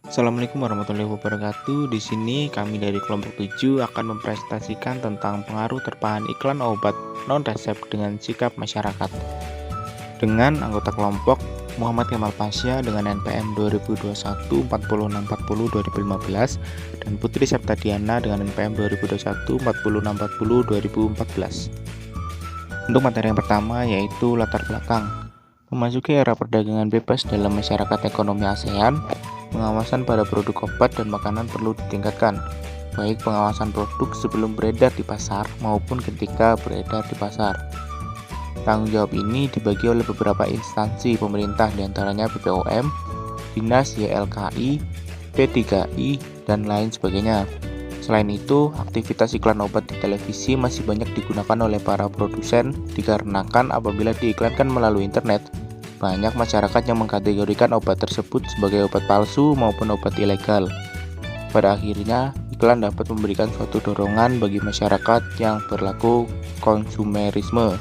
Assalamualaikum warahmatullahi wabarakatuh. Di sini kami dari kelompok 7 akan mempresentasikan tentang pengaruh terpahan iklan obat non-resep dengan sikap masyarakat. Dengan anggota kelompok Muhammad Kemal Pasha dengan NPM 2021 4640 2015 dan Putri Septadiana dengan NPM 2021 4640 2014. Untuk materi yang pertama yaitu latar belakang. Memasuki era perdagangan bebas dalam masyarakat ekonomi ASEAN, pengawasan pada produk obat dan makanan perlu ditingkatkan, baik pengawasan produk sebelum beredar di pasar maupun ketika beredar di pasar. Tanggung jawab ini dibagi oleh beberapa instansi pemerintah diantaranya BPOM, Dinas YLKI, P3I, dan lain sebagainya. Selain itu, aktivitas iklan obat di televisi masih banyak digunakan oleh para produsen dikarenakan apabila diiklankan melalui internet, banyak masyarakat yang mengkategorikan obat tersebut sebagai obat palsu maupun obat ilegal. Pada akhirnya, iklan dapat memberikan suatu dorongan bagi masyarakat yang berlaku konsumerisme.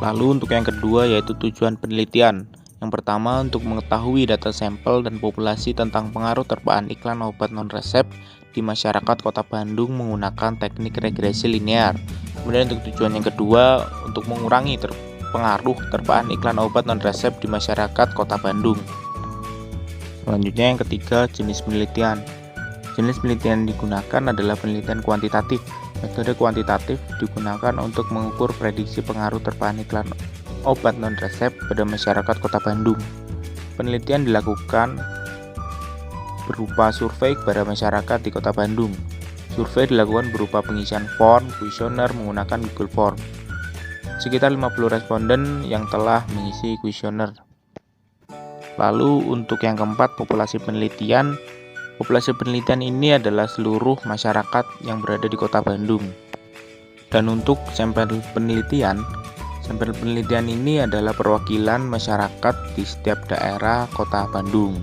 Lalu untuk yang kedua yaitu tujuan penelitian. Yang pertama untuk mengetahui data sampel dan populasi tentang pengaruh terpaan iklan obat non-resep di masyarakat Kota Bandung menggunakan teknik regresi linear. Kemudian untuk tujuan yang kedua untuk mengurangi pengaruh terpaan iklan obat non-resep di masyarakat Kota Bandung. Selanjutnya yang ketiga, jenis penelitian. Jenis penelitian yang digunakan adalah penelitian kuantitatif. Metode kuantitatif digunakan untuk mengukur prediksi pengaruh terpaan iklan obat non-resep pada masyarakat Kota Bandung. Penelitian dilakukan berupa survei kepada masyarakat di Kota Bandung. Survei dilakukan berupa pengisian form kuesioner menggunakan Google Form. Sekitar 50 responden yang telah mengisi kuesioner. Lalu untuk yang keempat, populasi penelitian. Populasi penelitian ini adalah seluruh masyarakat yang berada di Kota Bandung. Dan untuk sampel penelitian ini adalah perwakilan masyarakat di setiap daerah Kota Bandung.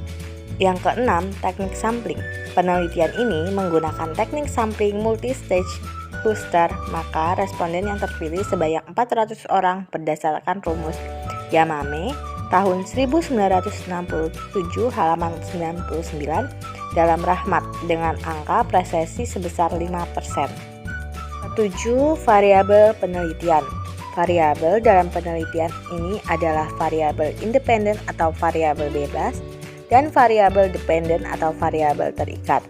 Yang keenam, teknik sampling. Penelitian ini menggunakan teknik sampling multi-stage cluster, maka responden yang terpilih sebanyak 400 orang berdasarkan rumus Yamame tahun 1967 halaman 99 dalam Rahmat dengan angka presisi sebesar 5%. 7. Variabel penelitian. Variabel dalam penelitian ini adalah variabel independen atau variabel bebas dan variabel dependen atau variabel terikat.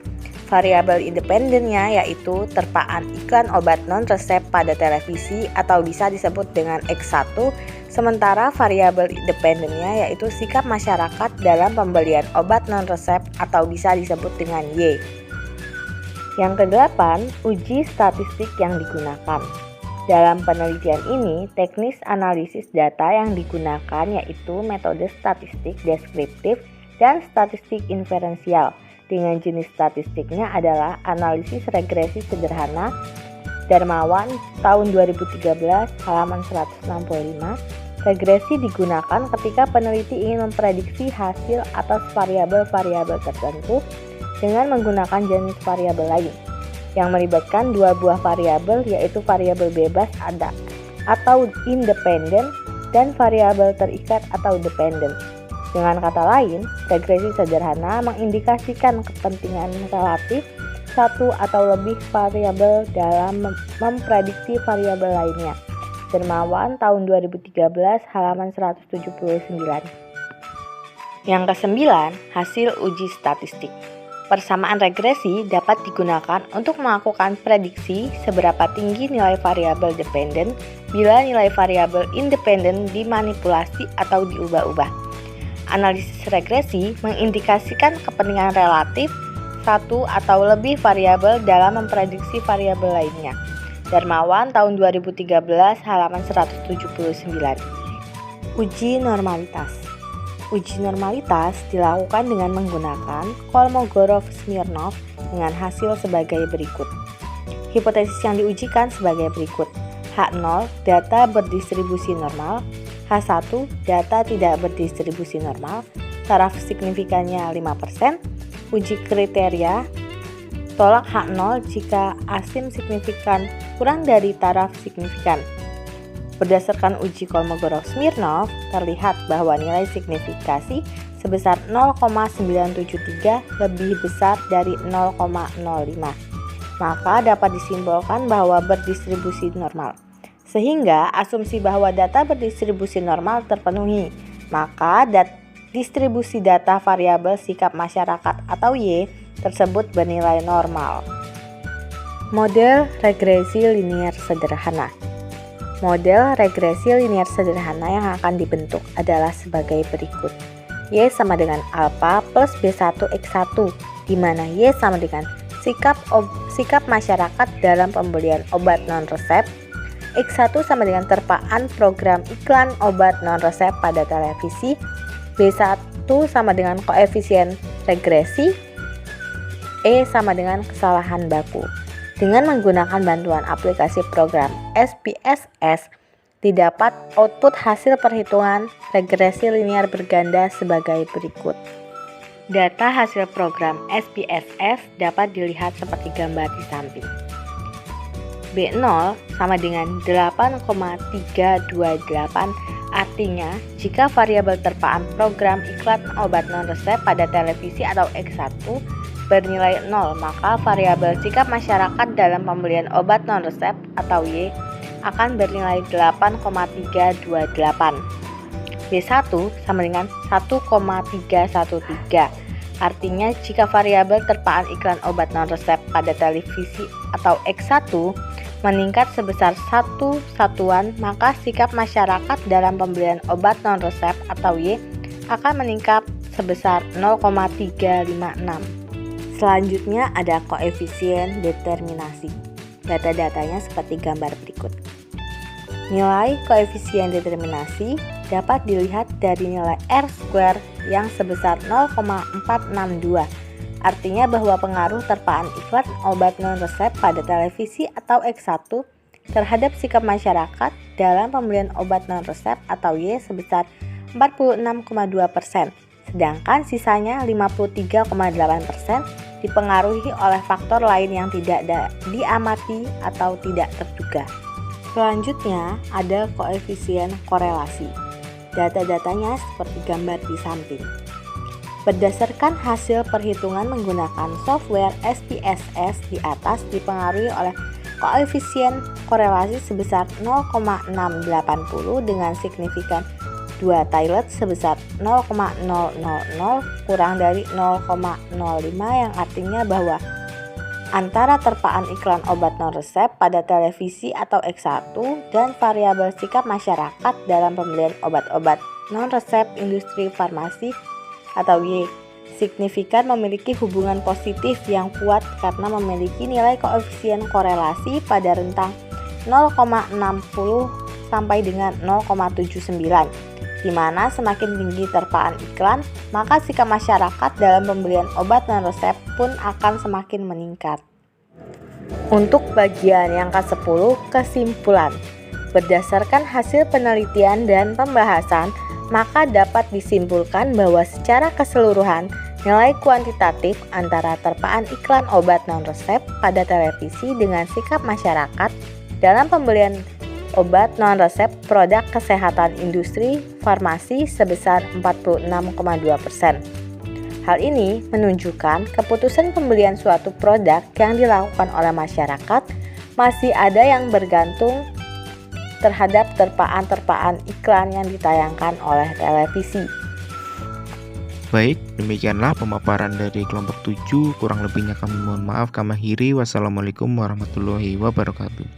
Variabel independennya yaitu terpaan iklan obat non-resep pada televisi atau bisa disebut dengan X1, sementara variabel dependennya yaitu sikap masyarakat dalam pembelian obat non-resep atau bisa disebut dengan Y. Yang kedelapan, uji statistik yang digunakan. Dalam penelitian ini, teknis analisis data yang digunakan yaitu metode statistik deskriptif dan statistik inferensial. Dengan jenis statistiknya adalah analisis regresi sederhana. Darmawan tahun 2013 halaman 165. Regresi digunakan ketika peneliti ingin memprediksi hasil atas variabel-variabel tertentu dengan menggunakan jenis variabel lain yang melibatkan dua buah variabel yaitu variabel bebas atau independen dan variabel terikat atau dependen. Dengan kata lain, regresi sederhana mengindikasikan kepentingan relatif satu atau lebih variabel dalam memprediksi variabel lainnya. Darmawan tahun 2013 halaman 179. Yang kesembilan, hasil uji statistik. Persamaan regresi dapat digunakan untuk melakukan prediksi seberapa tinggi nilai variabel dependen bila nilai variabel independen dimanipulasi atau diubah-ubah. Analisis regresi mengindikasikan kepentingan relatif satu atau lebih variabel dalam memprediksi variabel lainnya. Darmawan tahun 2013 halaman 179. Uji normalitas. Uji normalitas dilakukan dengan menggunakan Kolmogorov-Smirnov dengan hasil sebagai berikut. Hipotesis yang diujikan sebagai berikut. H0 data berdistribusi normal, H1 data tidak berdistribusi normal, taraf signifikannya 5%, uji kriteria, tolak H0 jika asim signifikan kurang dari taraf signifikan. Berdasarkan uji Kolmogorov-Smirnov, terlihat bahwa nilai signifikasi sebesar 0,973 lebih besar dari 0,05. Maka dapat disimpulkan bahwa berdistribusi normal. Sehingga asumsi bahwa data berdistribusi normal terpenuhi, maka distribusi data variabel sikap masyarakat atau Y tersebut bernilai normal. Model regresi linier sederhana. Model regresi linier sederhana yang akan dibentuk adalah sebagai berikut. Y sama dengan alfa plus B1 X1, di mana Y sama dengan sikap masyarakat dalam pembelian obat non-resep. X1 sama dengan terpaan program iklan obat non-resep pada televisi. B1 sama dengan koefisien regresi. E sama dengan kesalahan baku. Dengan menggunakan bantuan aplikasi program SPSS, didapat output hasil perhitungan regresi linear berganda sebagai berikut. Data hasil program SPSS dapat dilihat seperti gambar di samping. B0 sama dengan 8,328, artinya jika variabel terpaan program iklan obat non-resep pada televisi atau X1 bernilai 0, maka variabel sikap masyarakat dalam pembelian obat non-resep atau Y akan bernilai 8,328. B1 sama dengan 1,313. Artinya jika variabel terpaan iklan obat non-resep pada televisi atau X1 meningkat sebesar 1 satuan, maka sikap masyarakat dalam pembelian obat non-resep atau Y akan meningkat sebesar 0,356. Selanjutnya ada koefisien determinasi. Data-datanya seperti gambar berikut. Nilai koefisien determinasi dapat dilihat dari nilai R² yang sebesar 0,462. Artinya bahwa pengaruh terpaan iklan obat non-resep pada televisi atau X1 terhadap sikap masyarakat dalam pembelian obat non-resep atau Y sebesar 46,2%. Sedangkan sisanya 53,8% dipengaruhi oleh faktor lain yang tidak diamati atau tidak terduga. Selanjutnya ada koefisien korelasi. Data-datanya seperti gambar di samping. Berdasarkan hasil perhitungan menggunakan software SPSS di atas dipengaruhi oleh koefisien korelasi sebesar 0,680 dengan signifikan 2 Taylor sebesar 0,000 kurang dari 0,05 yang artinya bahwa antara terpaan iklan obat non-resep pada televisi atau X1 dan variabel sikap masyarakat dalam pembelian obat-obat non-resep industri farmasi atau Y signifikan memiliki hubungan positif yang kuat karena memiliki nilai koefisien korelasi pada rentang 0,60 sampai dengan 0,79. Di mana semakin tinggi terpaan iklan, maka sikap masyarakat dalam pembelian obat non-resep pun akan semakin meningkat. Untuk bagian yang ke-10, kesimpulan. Berdasarkan hasil penelitian dan pembahasan, maka dapat disimpulkan bahwa secara keseluruhan, nilai kuantitatif antara terpaan iklan obat non-resep pada televisi dengan sikap masyarakat dalam pembelian obat non-resep produk kesehatan industri farmasi sebesar 46,2%. Hal ini menunjukkan keputusan pembelian suatu produk yang dilakukan oleh masyarakat masih ada yang bergantung terhadap terpaan-terpaan iklan yang ditayangkan oleh televisi. Baik, demikianlah pemaparan dari kelompok 7. Kurang lebihnya kami mohon maaf. Kami akhiri. Wassalamualaikum warahmatullahi wabarakatuh.